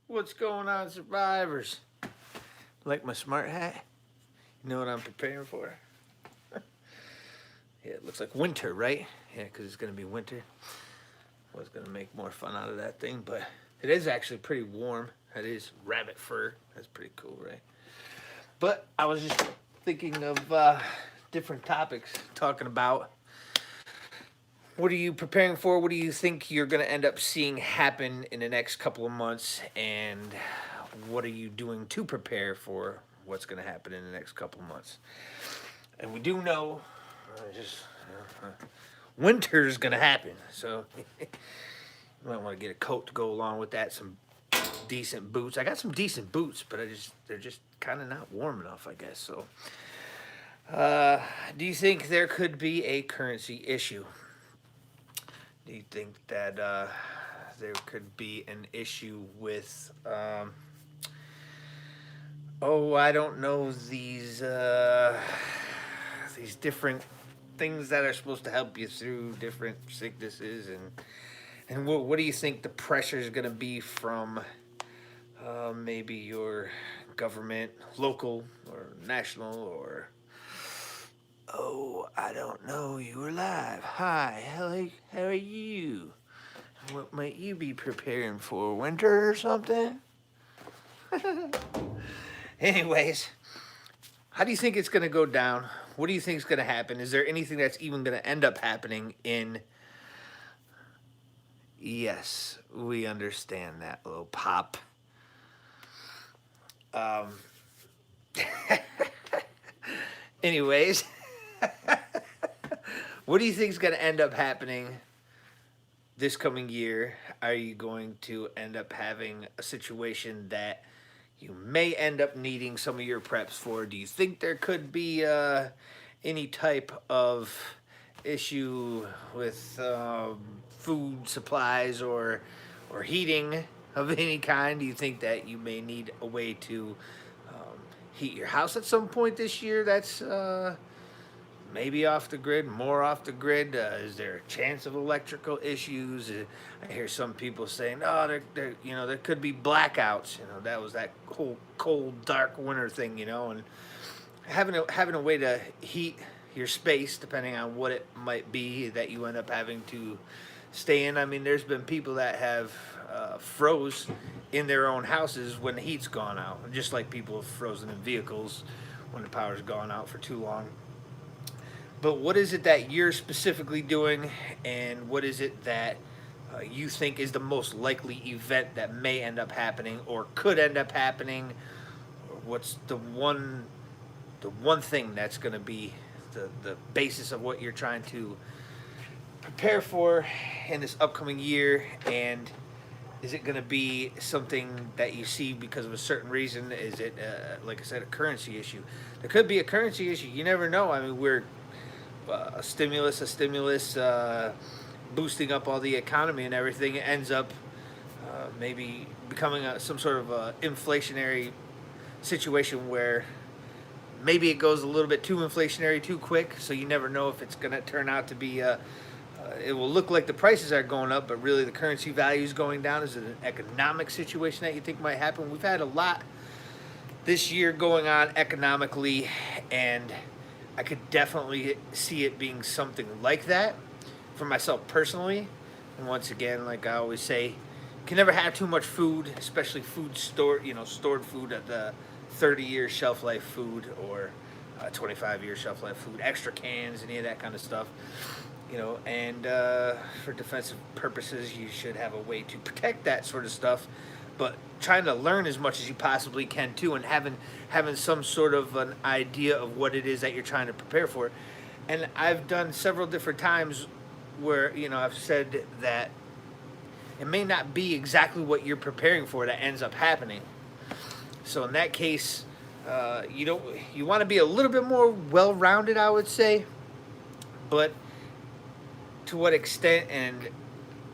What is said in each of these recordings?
What's going on, survivors? Like my smart hat? You know what I'm preparing for? Yeah, it looks like winter, right? Yeah, because it's going to be winter. I was going to make more fun out of that thing, but it is actually pretty warm. That is rabbit fur. That's pretty cool, right? But I was just thinking of different topics, talking about what are you preparing for? What do you think you're going to end up seeing happen in the next couple of months? And what are you doing to prepare for what's going to happen in the next couple of months? And we do know just winter's going to happen. So you might want to get a coat to go along with that, some decent boots. I got some decent boots, but they're just kind of not warm enough, I guess. So do you think there could be a currency issue? Do you think that there could be an issue with, I don't know, these different things that are supposed to help you through different sicknesses, and what do you think the pressure is going to be from maybe your government, local or national, or I don't know, you are live. Hi, how are you? What might you be preparing for? Winter or something? Anyways, how do you think it's going to go down? What do you think is going to happen? Is there anything that's even going to end up happening in... Yes, we understand that, little pop. Um, anyways, what do you think is going to end up happening this coming year? Are you going to end up having a situation that you may end up needing some of your preps for? Do you think there could be any type of issue with food supplies or heating of any kind? Do you think that you may need a way to heat your house at some point this year? That's maybe off the grid, more off the grid. Is there a chance of electrical issues? I hear some people saying, "Oh, there could be blackouts." That was that whole cold, dark winter thing. And having a way to heat your space, depending on what it might be that you end up having to stay in. I mean, there's been people that have froze in their own houses when the heat's gone out, just like people have frozen in vehicles when the power's gone out for too long. But what is it that you're specifically doing, and what is it that you think is the most likely event that may end up happening or could end up happening? Or what's the one thing that's going to be the basis of what you're trying to prepare for in this upcoming year? And is it going to be something that you see because of a certain reason? Is it, like I said, a currency issue? There could be a currency issue. You never know. I mean, we're a stimulus boosting up all the economy and everything. It ends up maybe becoming some sort of inflationary situation where maybe it goes a little bit too inflationary too quick. So you never know if it's going to turn out to be it will look like the prices are going up, but really the currency value is going down. Is it an economic situation that you think might happen? We've had a lot this year going on economically, and I could definitely see it being something like that for myself personally. And once again, like I always say, you can never have too much food, especially stored food at the 30-year shelf life food or 25-year shelf life food, extra cans, any of that kind of stuff. And for defensive purposes, you should have a way to protect that sort of stuff. But trying to learn as much as you possibly can too, and having some sort of an idea of what it is that you're trying to prepare for. And I've done several different times where I've said that it may not be exactly what you're preparing for that ends up happening. So in that case, you want to be a little bit more well-rounded, I would say. But to what extent, and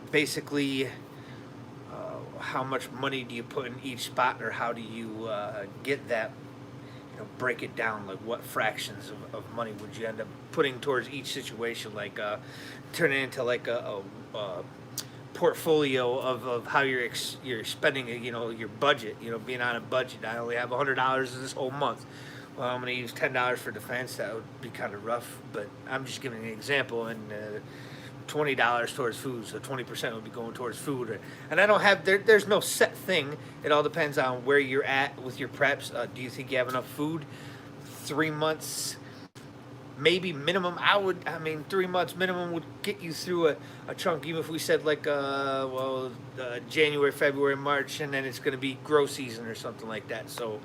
basically how much money do you put in each spot, or how do you get that, break it down, like what fractions of money would you end up putting towards each situation, like turn it into like a portfolio of how you're spending, your budget, being on a budget. I only have $100 this whole month. Well, I'm going to use $10 for defense. That would be kind of rough, but I'm just giving an example. And $20 towards food, so 20% would be going towards food. And I don't have there's no set thing. It all depends on where you're at with your preps. Do you think you have enough food? 3 months, maybe minimum. I mean, 3 months minimum would get you through a chunk. Even if we said like January, February, March, and then it's going to be grow season or something like that. So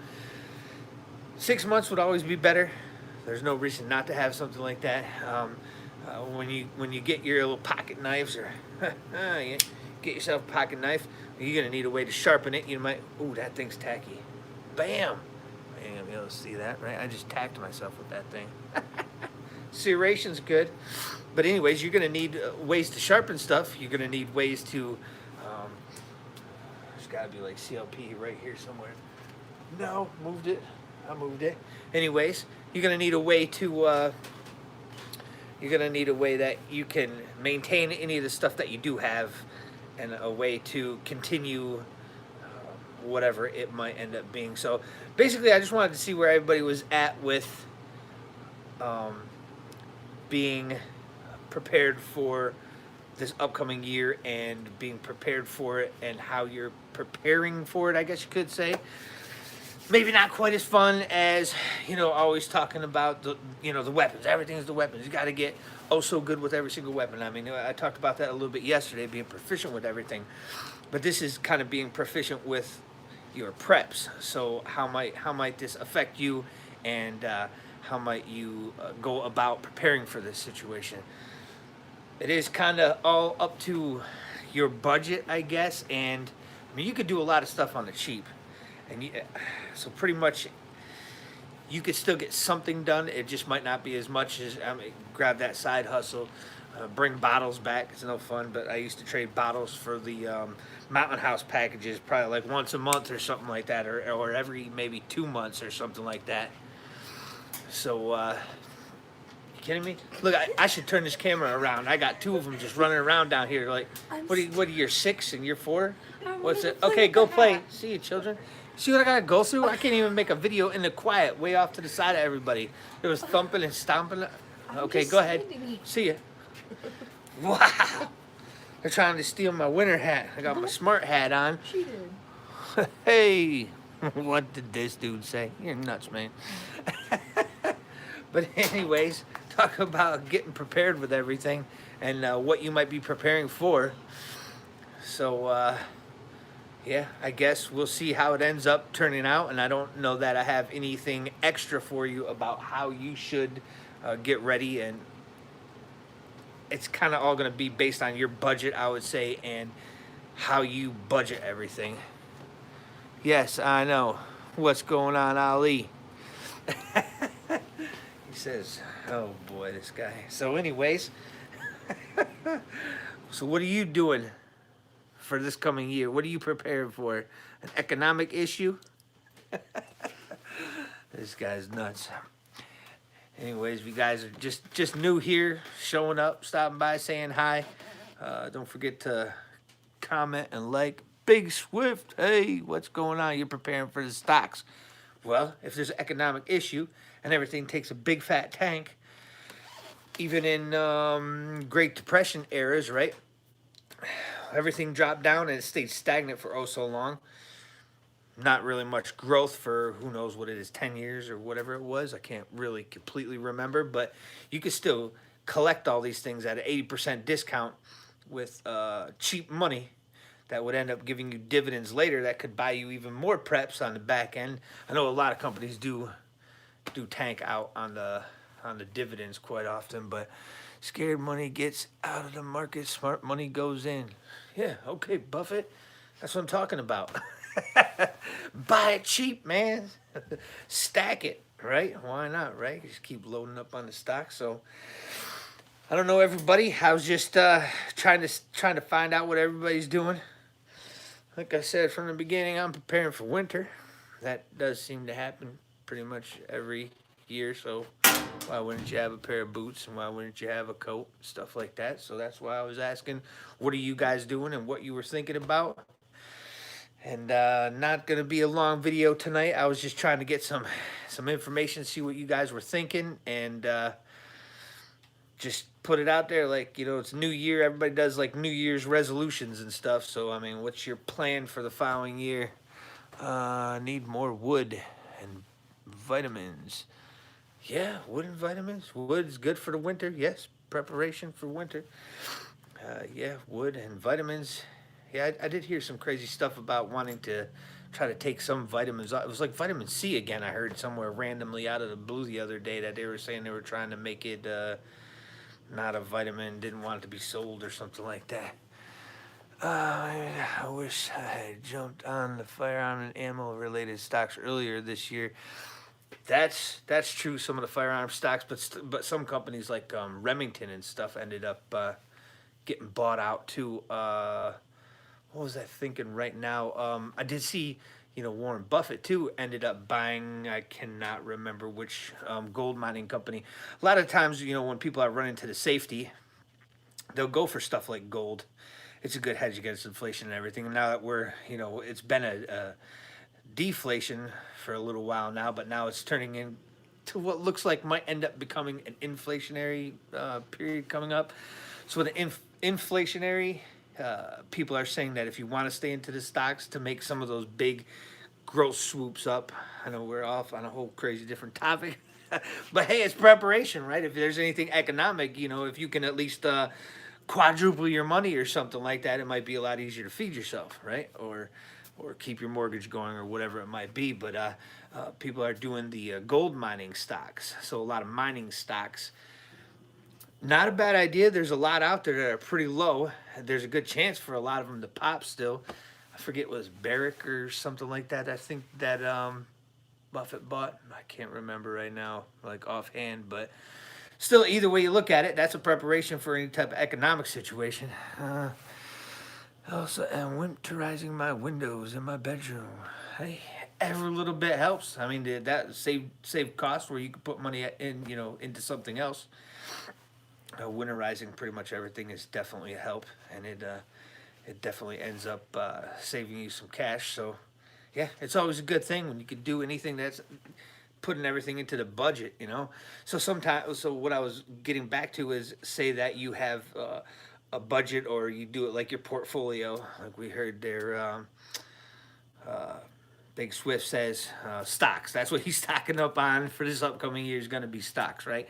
6 months would always be better. There's no reason not to have something like that. When you get your little pocket knives, or you get yourself a pocket knife, you're gonna need a way to sharpen it. You might, ooh, that thing's tacky. Bam! I ain't gonna be able to see that, right? I just tacked myself with that thing. Serration's good, but anyways, you're gonna need ways to sharpen stuff. You're gonna need ways to. There's gotta be like CLP right here somewhere. No, moved it. I moved it. Anyways, you're gonna need a way to. You're gonna need a way that you can maintain any of the stuff that you do have, and a way to continue whatever it might end up being. So basically, I just wanted to see where everybody was at with being prepared for this upcoming year, and being prepared for it, and how you're preparing for it, I guess you could say. Maybe not quite as fun as, always talking about the weapons. Everything's the weapons. You got to get so good with every single weapon. I mean, I talked about that a little bit yesterday, being proficient with everything. But this is kind of being proficient with your preps. So how might this affect you, and how might you go about preparing for this situation? It is kind of all up to your budget, I guess. And I mean, you could do a lot of stuff on the cheap. And so pretty much you could still get something done. It just might not be as much as, grab that side hustle, bring bottles back. It's no fun, but I used to trade bottles for the Mountain House packages probably like once a month or something like that, or every maybe 2 months or something like that. So, you kidding me? Look, I should turn this camera around. I got two of them just running around down here. Like, what are you, 6 and you're 4? What's it? Okay, go play. See you, children. See what I gotta go through? I can't even make a video in the quiet, way off to the side of everybody. There was thumping and stomping. Okay, go ahead. See ya. Wow. They're trying to steal my winter hat. I got my smart hat on. She did. Hey, what did this dude say? You're nuts, man. But anyways, talk about getting prepared with everything, and what you might be preparing for. So, yeah, I guess we'll see how it ends up turning out, and I don't know that I have anything extra for you about how you should get ready, and it's kind of all going to be based on your budget, I would say, and how you budget everything. Yes, I know. What's going on, Ali? He says, oh boy, this guy. So anyways, so what are you doing for this coming year? What are you preparing for? An economic issue? This guy's nuts. Anyways, if you guys are just new here, showing up, stopping by, saying hi, don't forget to comment and like. Big Swift, hey, what's going on? You're preparing for the stocks. Well, if there's an economic issue and everything takes a big fat tank, even in Great Depression eras, right? Everything dropped down and it stayed stagnant for oh so long. Not really much growth for who knows what it is, 10 years or whatever it was. I can't really completely remember, but you could still collect all these things at an 80% discount with cheap money that would end up giving you dividends later that could buy you even more preps on the back end. I know a lot of companies do tank out on the dividends quite often, but scared money gets out of the market, smart money goes in. Yeah, okay, Buffett. That's what I'm talking about. Buy it cheap, man. Stack it, right? Why not, right? Just keep loading up on the stock. So I don't know, everybody. I was just trying to find out what everybody's doing. Like I said from the beginning, I'm preparing for winter. That does seem to happen pretty much every year, so why wouldn't you have a pair of boots and why wouldn't you have a coat, stuff like that. So that's why I was asking, what are you guys doing and what you were thinking about. And not gonna be a long video tonight. I was just trying to get some information, see what you guys were thinking, and just put it out there. Like, it's New Year. Everybody does like New Year's resolutions and stuff. So I mean, what's your plan for the following year? Need more wood and vitamins. Yeah, wood and vitamins. Wood's good for the winter. Yes, preparation for winter. Yeah, wood and vitamins. Yeah, I did hear some crazy stuff about wanting to try to take some vitamins. It was like vitamin C again. I heard somewhere randomly out of the blue the other day that they were saying they were trying to make it not a vitamin, didn't want it to be sold or something like that. I wish I had jumped on the firearm and ammo related stocks earlier this year. That's true. Some of the firearm stocks, but some companies like Remington and stuff ended up getting bought out too. What was I thinking right now? I did see, Warren Buffett too ended up buying. I cannot remember which gold mining company. A lot of times, when people are running to the safety, they'll go for stuff like gold. It's a good hedge against inflation and everything. Now that it's been a deflation for a little while now, but now it's turning into what looks like might end up becoming an inflationary period coming up. So with the inflationary, people are saying that if you want to stay into the stocks to make some of those big growth swoops up, I know we're off on a whole crazy different topic, but hey, it's preparation, right? If there's anything economic, if you can at least quadruple your money or something like that, it might be a lot easier to feed yourself, right? Or keep your mortgage going or whatever it might be. But people are doing the gold mining stocks. So a lot of mining stocks. Not a bad idea. There's a lot out there that are pretty low. There's a good chance for a lot of them to pop still. I forget what it was, Barrick or something like that. I think that Buffett bought. I can't remember right now, like offhand. But still, either way you look at it, that's a preparation for any type of economic situation. Also, am winterizing my windows in my bedroom. Hey, every little bit helps. I mean, that save costs where you can put money in, into something else. Winterizing pretty much everything is definitely a help, and it definitely ends up saving you some cash. So, yeah, it's always a good thing when you can do anything that's putting everything into the budget. So what I was getting back to is, say that you have a budget, or you do it like your portfolio, like we heard there. Big Swift says stocks. That's what he's stocking up on for this upcoming year is going to be stocks, right?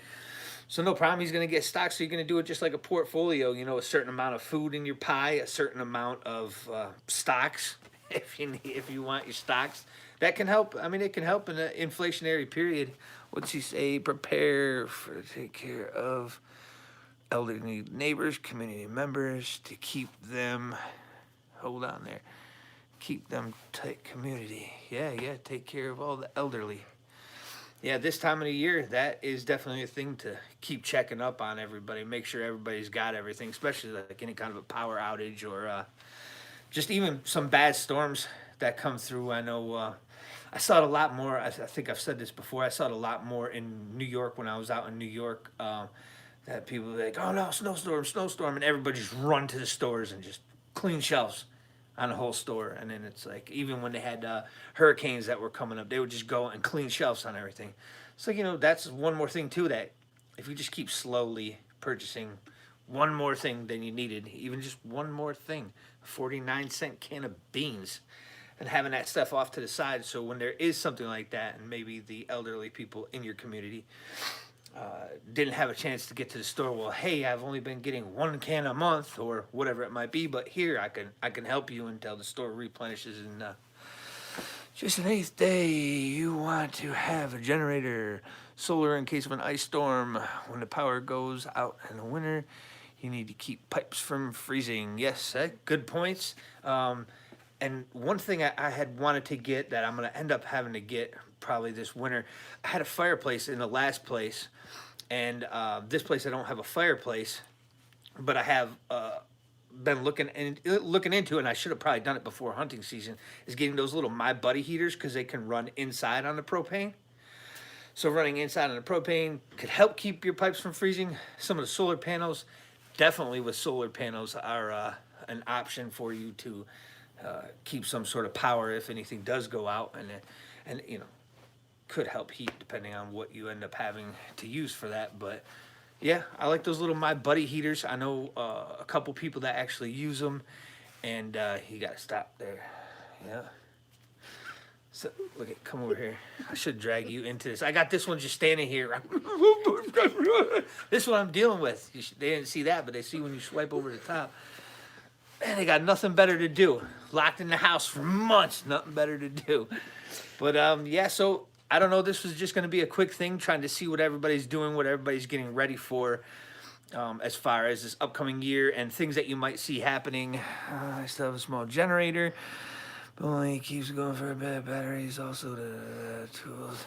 So no problem. He's going to get stocks. So you're going to do it just like a portfolio. A certain amount of food in your pie, a certain amount of stocks. If you want your stocks, that can help. I mean, it can help in an inflationary period. What's he say? Prepare for take care of elderly neighbors, community members to keep them. Hold on there. Keep them tight community. Yeah. Take care of all the elderly. Yeah, this time of the year, that is definitely a thing to keep checking up on everybody. Make sure everybody's got everything, especially like any kind of a power outage or just even some bad storms that come through. I know I saw it a lot more. I think I've said this before. I saw it a lot more in New York when I was out in New York. That people were like, oh no, snowstorm, and everybody just run to the stores and just clean shelves on the whole store. And then it's like, even when they had hurricanes that were coming up, they would just go and clean shelves on everything. So, that's one more thing too, that if you just keep slowly purchasing one more thing than you needed, even just one more thing, a 49-cent can of beans, and having that stuff off to the side, so when there is something like that, and maybe the elderly people in your community didn't have a chance to get to the store, well, hey, I've only been getting one can a month or whatever it might be, but here I can help you until the store replenishes. And just an eighth day, you want to have a generator, solar in case of an ice storm. When the power goes out in the winter, you need to keep pipes from freezing. Yes, good points. And one thing I had wanted to get that I'm going to end up having to get probably this winter, I had a fireplace in the last place, and this place I don't have a fireplace, but I have been looking into it, and I should have probably done it before hunting season, is getting those little My Buddy heaters, because they can run inside on the propane. So running inside on the propane could help keep your pipes from freezing. Some of the solar panels, definitely with solar panels, are an option for you to keep some sort of power if anything does go out, and you know, could help heat depending on what you end up having to use for that. But yeah, I like those little My Buddy heaters. I know a couple people that actually use them, and you gotta stop there. Yeah. So look at, come over here. I should drag you into this. I got this one just standing here. This is what I'm dealing with. They didn't see that, but they see when you swipe over the top. Man, they got nothing better to do. Locked in the house for months, nothing better to do. But yeah, so I don't know. This was just going to be a quick thing, trying to see what everybody's doing, what everybody's getting ready for, as far as this upcoming year and things that you might see happening. I still have a small generator, but only keeps going for a bit. Batteries, also the tools.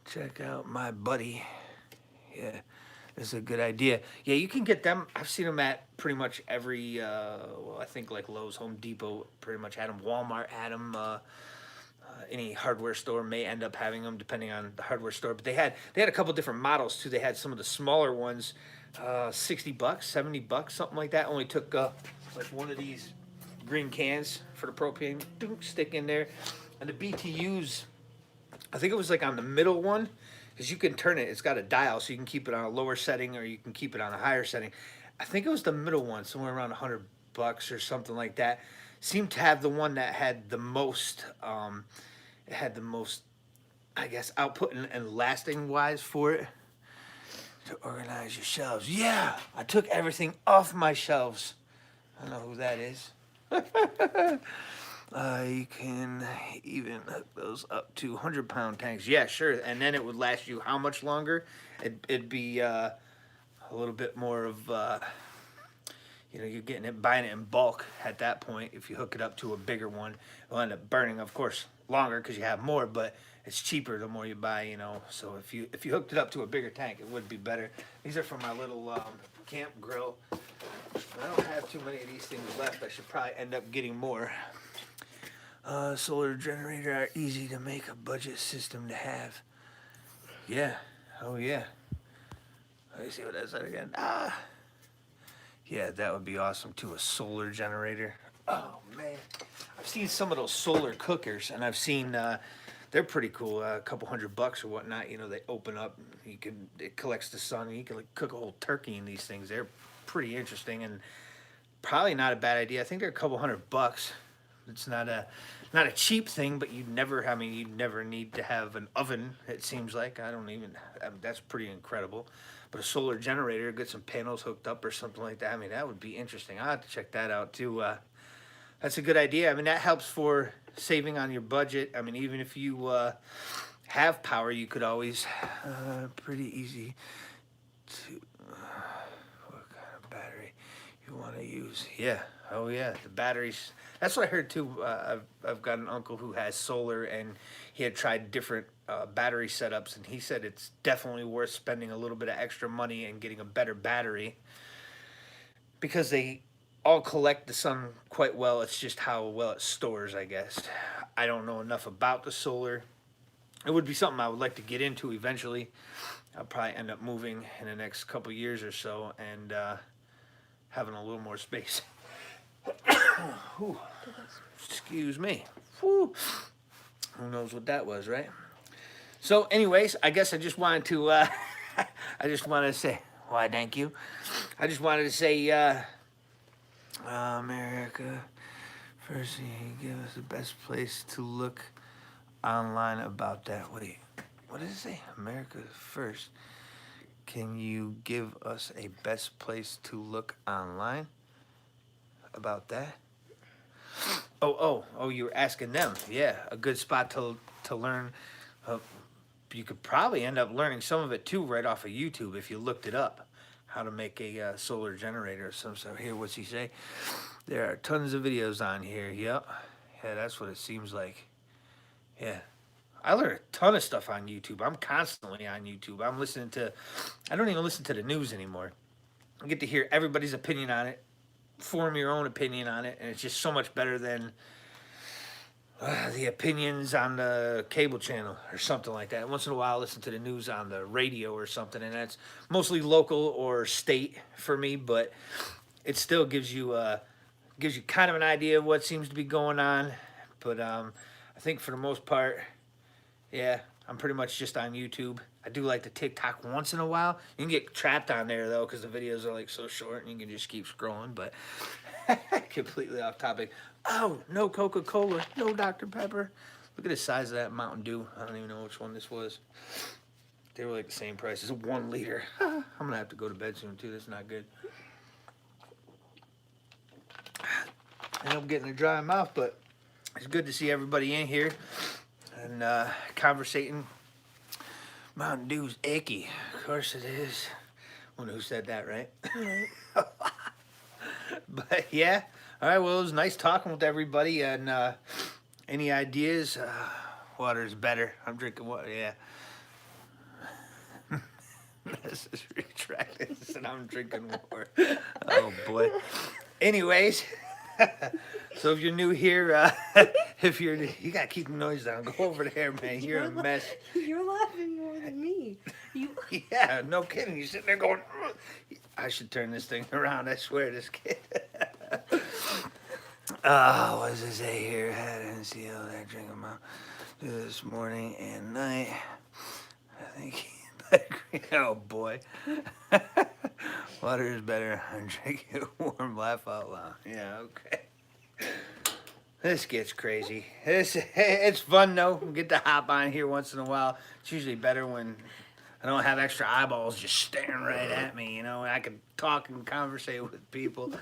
Check out My Buddy. Yeah. This is a good idea. Yeah, you can get them. I've seen them at pretty much every, well, I think like Lowe's, Home Depot pretty much had them. Walmart had them. Any hardware store may end up having them, depending on the hardware store. But they had a couple different models too. They had some of the smaller ones, $60, $70, something like that. Only took like one of these green cans for the propane, stick in there, and the BTUs. I think it was like on the middle one. Because you can turn it, it's got a dial, so you can keep it on a lower setting or you can keep it on a higher setting. I think it was the middle one, somewhere around $100 or something like that. Seemed to have the one that had the most, it had the most, I guess, output and lasting wise for it. To organize your shelves. Yeah, I took everything off my shelves. I don't know who that is. You can even hook those up to 100-pound tanks. Yeah, sure. And then it would last you how much longer? It'd be a little bit more of, you know, you're getting it, buying it in bulk at that point. If you hook it up to a bigger one, it'll end up burning, of course, longer because you have more, but it's cheaper the more you buy, you know. So if you hooked it up to a bigger tank, it would be better. These are for my little camp grill. I don't have too many of these things left. I should probably end up getting more. Solar generator are easy to make, a budget system to have. Yeah. Oh, yeah. Let me see what that said again. Yeah, that would be awesome, too, a solar generator. Oh, man. I've seen some of those solar cookers, and I've seen, they're pretty cool, a couple $100 or whatnot. You know, they open up, it collects the sun, and you can like, cook a whole turkey in these things. They're pretty interesting, and probably not a bad idea. I think they're a couple $100. It's not a cheap thing, but you'd never need to have an oven, it seems like. That's pretty incredible. But a solar generator, get some panels hooked up or something like that. I mean, that would be interesting. I'll have to check that out too. That's a good idea. I mean, that helps for saving on your budget. I mean, even if you have power, you could always, pretty easy to, what kind of battery you want to use. Yeah. Oh, yeah. The batteries. That's what I heard, too. I've got an uncle who has solar, and he had tried different battery setups, and he said it's definitely worth spending a little bit of extra money and getting a better battery because they all collect the sun quite well. It's just how well it stores, I guess. I don't know enough about the solar. It would be something I would like to get into eventually. I'll probably end up moving in the next couple years or so and having a little more space. Whew. Excuse me. Whew. Who knows what that was, right? So, anyways, I guess I just wanted to. I just wanted to say, why? Thank you. I just wanted to say, America first. Give us the best place to look online about that. Wait, what does it say? America first. Can you give us a best place to look online about that? Oh, you were asking them. Yeah, a good spot to learn. You could probably end up learning some of it too right off of YouTube if you looked it up. How to make a solar generator or some stuff. Here, what's he say? There are tons of videos on here. Yep. Yeah, that's what it seems like. Yeah. I learn a ton of stuff on YouTube. I'm constantly on YouTube. I don't even listen to the news anymore. I get to hear everybody's opinion on it, form your own opinion on it, and it's just so much better than the opinions on the cable channel or something like that. Once in a while, I listen to the news on the radio or something, and that's mostly local or state for me. But it still gives you kind of an idea of what seems to be going on. But I think for the most part, yeah, I'm pretty much just on YouTube. I do like the TikTok once in a while. You can get trapped on there though, because the videos are like so short, and you can just keep scrolling. But completely off topic. Oh, no Coca-Cola, no Dr. Pepper. Look at the size of that Mountain Dew. I don't even know which one this was. They were like the same price. It's 1 liter. I'm gonna have to go to bed soon too. That's not good. And I'm getting a dry mouth, but it's good to see everybody in here and conversating. Mountain Dew's icky. Of course it is. I wonder who said that, right? But yeah. All right, well, it was nice talking with everybody. And any ideas? Water's better. I'm drinking water, yeah. This is retracted, and I'm drinking water. Oh, boy. Anyways. So if you're new here, if you're new, you gotta keep the noise down. Go over there, man. You're a mess. You're laughing more than me. Yeah, no kidding. You're sitting there going, ugh. I should turn this thing around. I swear, this kid. What does it say here? I didn't see how that drink them out this morning and night. I think. Oh boy. Water is better. I'm drinking warm. Laugh out loud. Yeah, okay. This gets crazy. It's fun though. We get to hop on here once in a while. It's usually better when I don't have extra eyeballs just staring right at me. You know, I can talk and conversate with people.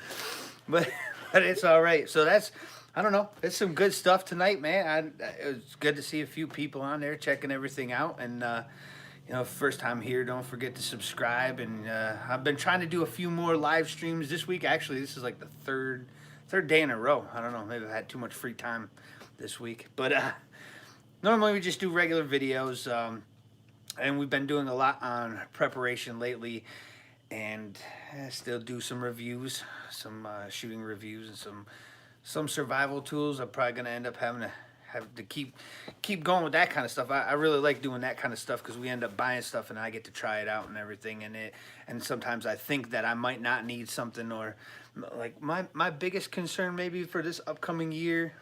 But it's all right. So I don't know. It's some good stuff tonight, man. It was good to see a few people on there checking everything out. And you know, first time here, don't forget to subscribe. And I've been trying to do a few more live streams this week. Actually, this is like the third day in a row. I don't know. Maybe I've had too much free time this week. But normally we just do regular videos. And we've been doing a lot on preparation lately. And still do some reviews, some shooting reviews, and some survival tools. I'm probably going to end up having to keep going with that kind of stuff. I really like doing that kind of stuff because we end up buying stuff and I get to try it out and everything. And sometimes I think that I might not need something, or like my biggest concern maybe for this upcoming year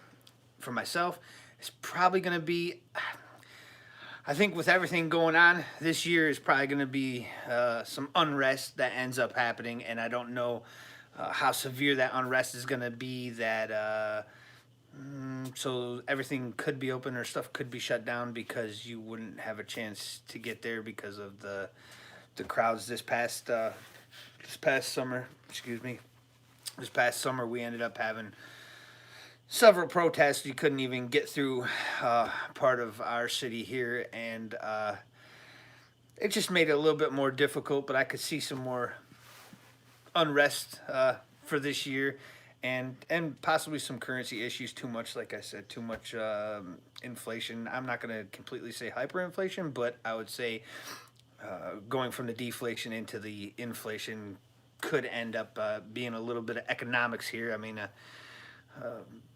for myself is probably going to be, I think with everything going on this year is probably going to be some unrest that ends up happening. And I don't know how severe that unrest is going to be, that so everything could be open or stuff could be shut down because you wouldn't have a chance to get there because of the crowds this past summer. Excuse me. This past summer we ended up having several protests. You couldn't even get through part of our city here, and it just made it a little bit more difficult. But I could see some more unrest for this year. And possibly some currency issues, too much, like I said, too much inflation. I'm not going to completely say hyperinflation, but I would say going from the deflation into the inflation could end up being a little bit of economics here. I mean,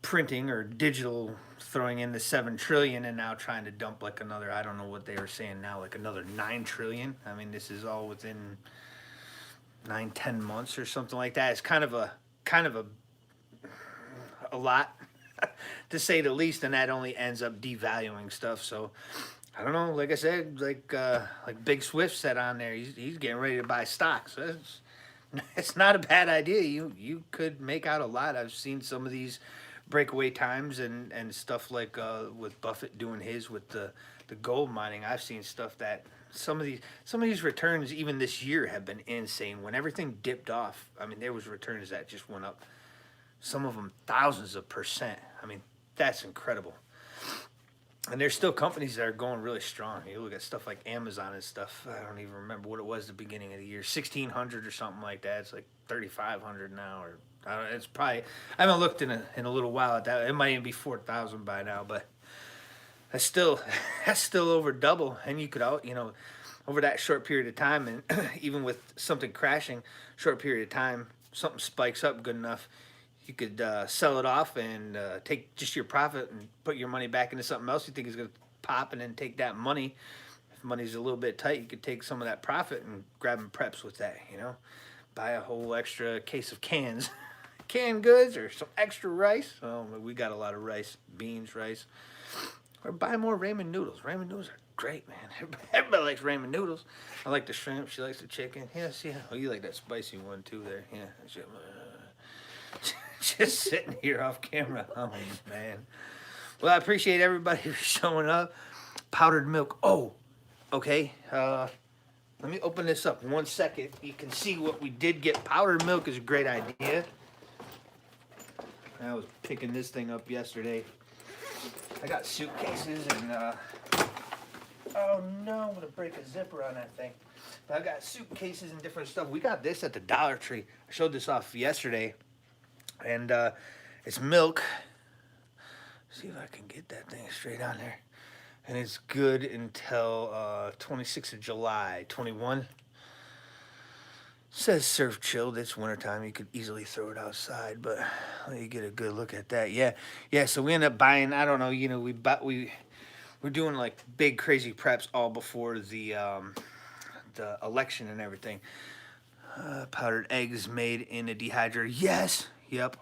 printing or digital throwing in the 7 trillion and now trying to dump like another, I don't know what they were saying now, like another 9 trillion. I mean, this is all within 9-10 months or something like that. It's kind of a lot to say the least, and that only ends up devaluing stuff. So I don't know, like I said, like Big Swift said on there, he's getting ready to buy stocks. So it's not a bad idea. You could make out a lot. I've seen some of these breakaway times and stuff like with Buffett doing his with the gold mining. I've seen stuff that some of these returns even this year have been insane. When everything dipped off, I mean, there was returns that just went up, some of them thousands of %. I mean, that's incredible. And there's still companies that are going really strong. You look at stuff like Amazon and stuff. I don't even remember what it was at the beginning of the year, 1,600 or something like that. It's like 3,500 now, or I don't know. It's probably, I haven't looked in a little while at that. It might even be 4,000 by now, but that's still over double. And you could over that short period of time, and even with something crashing, short period of time, something spikes up good enough, you could sell it off and take just your profit and put your money back into something else you think is going to pop, and then take that money. If money's a little bit tight, you could take some of that profit and grab them preps with that. Buy a whole extra case of cans, canned goods, or some extra rice. Oh, we got a lot of rice, beans, rice. Or buy more ramen noodles. Ramen noodles are great, man. Everybody likes ramen noodles. I like the shrimp. She likes the chicken. Yes, yeah. Oh, you like that spicy one too there. Yeah. Just sitting here off camera. Oh, man. Well, I appreciate everybody for showing up. Powdered milk. Oh, okay. Let me open this up 1 second. You can see what we did get. Powdered milk is a great idea. I was picking this thing up yesterday. I got suitcases and, oh no, I'm going to break a zipper on that thing. But I got suitcases and different stuff. We got this at the Dollar Tree. I showed this off yesterday. And it's milk. See if I can get that thing straight on there. And it's good until 26th of July, 21. Says serve chilled. It's wintertime. You could easily throw it outside, but let you get a good look at that. Yeah. So we end up buying. I don't know. We're doing like big crazy preps all before the election and everything. Powdered eggs made in a dehydrator. Yes. Yep.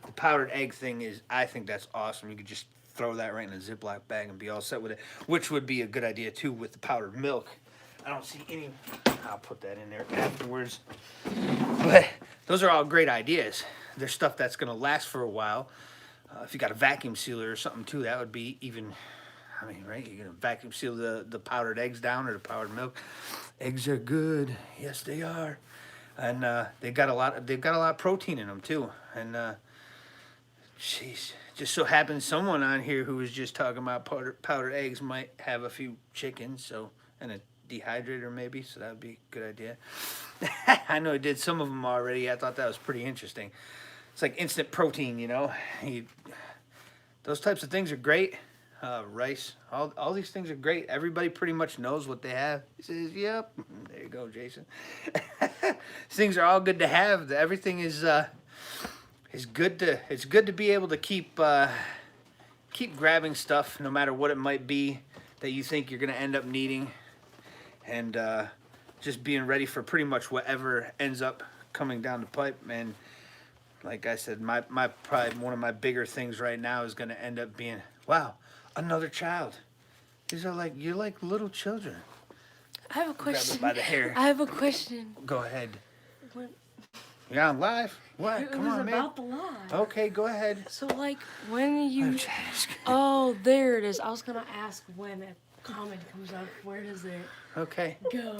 The powdered egg thing is. I think that's awesome. You could just throw that right in a Ziploc bag and be all set with it, which would be a good idea too with the powdered milk. I don't see any. I'll put that in there afterwards. But those are all great ideas. There's stuff that's going to last for a while. If you got a vacuum sealer or something too, that would be even. I mean, right? You're going to vacuum seal the powdered eggs down or the powdered milk. Eggs are good. Yes, they are. And they've got a lot of protein in them too. And jeez, just so happens someone on here who was just talking about powdered eggs might have a few chickens, and a dehydrator maybe, so that would be a good idea. I know I did some of them already. I thought that was pretty interesting. It's like instant protein, those types of things are great. Rice, all these things are great. Everybody pretty much knows what they have. He says, "Yep." There you go, Jason. These things are all good to have. Everything is good to. It's good to be able to keep grabbing stuff, no matter what it might be that you think you're gonna end up needing, and just being ready for pretty much whatever ends up coming down the pipe. And like I said, my probably one of my bigger things right now is gonna end up being, wow, another child. These are you're like little children. I have a question. Grab it by the hair. I have a question. Go ahead. When, You're on live? What? it Come was on, man. about the live. Okay, go ahead. So, when you... just kidding. Oh, there it is. I was going to ask when a comment comes up, where does it Okay. go?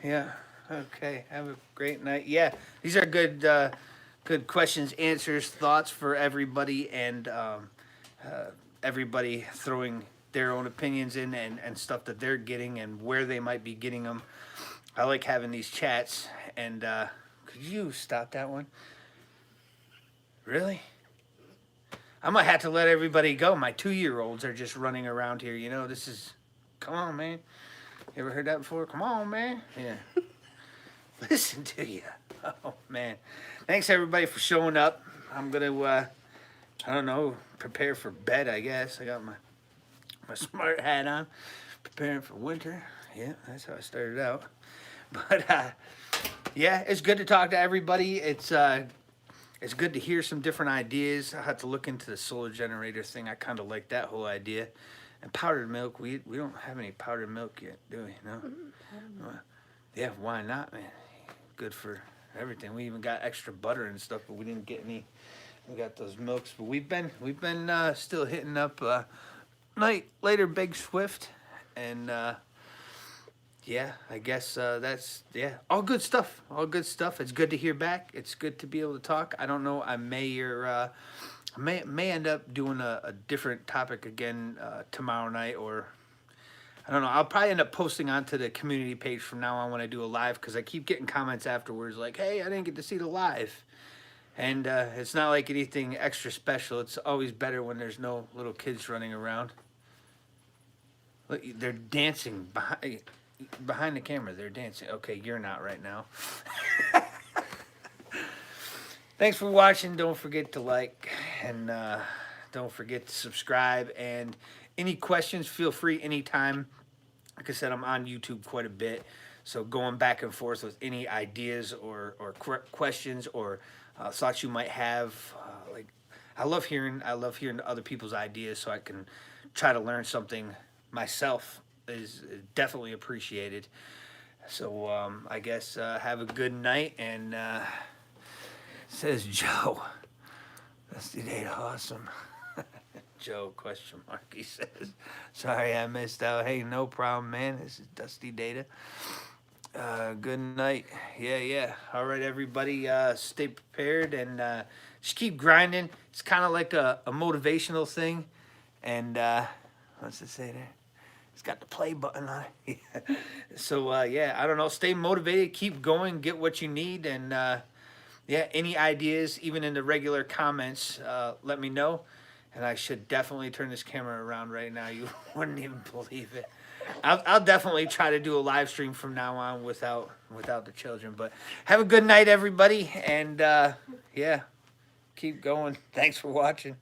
Yeah. Okay. Have a great night. Yeah. These are good questions, answers, thoughts for everybody, and everybody throwing their own opinions in and stuff that they're getting and where they might be getting them. I like having these chats. And could you stop that one? Really? I might have to let everybody go. My 2-year-olds are just running around here. This is... Come on, man. You ever heard that before? Come on, man. Yeah. Listen to you. Oh, man. Thanks, everybody, for showing up. I'm going to, I don't know, prepare for bed, I guess. I got my smart hat on. Preparing for winter. Yeah, that's how I started out. But, yeah, it's good to talk to everybody. It's good to hear some different ideas. I have to look into the solar generator thing. I kind of like that whole idea. And powdered milk, we don't have any powdered milk yet, do we? No? Yeah, why not, man? Good for everything. We even got extra butter and stuff, but we didn't get any. We got those milks, but we've been still hitting up night later Big Swift, and yeah, I guess that's all good stuff. All good stuff. It's good to hear back. It's good to be able to talk. I don't know. I may end up doing a different topic again tomorrow night, or I don't know. I'll probably end up posting onto the community page from now on when I do a live, because I keep getting comments afterwards like, "Hey, I didn't get to see the live," and it's not like anything extra special. It's always better when there's no little kids running around. Look, they're dancing behind the camera. They're dancing. Okay, you're not right now. Thanks for watching. Don't forget to like and don't forget to subscribe. And any questions, feel free anytime. Like I said, I'm on YouTube quite a bit. So going back and forth with any ideas or questions or thoughts you might have, like I love hearing other people's ideas so I can try to learn something myself is definitely appreciated. So I guess have a good night and says Joe. Dusty Data awesome. Joe question mark he says. Sorry I missed out. Hey, no problem, man. This is Dusty Data. Good night. Yeah. All right, everybody. Stay prepared and just keep grinding. It's kind of like a motivational thing. And what's it say there? It's got the play button on it. So yeah, I don't know. Stay motivated. Keep going. Get what you need. And yeah, any ideas, even in the regular comments, let me know. And I should definitely turn this camera around right now. You wouldn't even believe it. I'll definitely try to do a live stream from now on without the children. But have a good night, everybody. And yeah, keep going. Thanks for watching.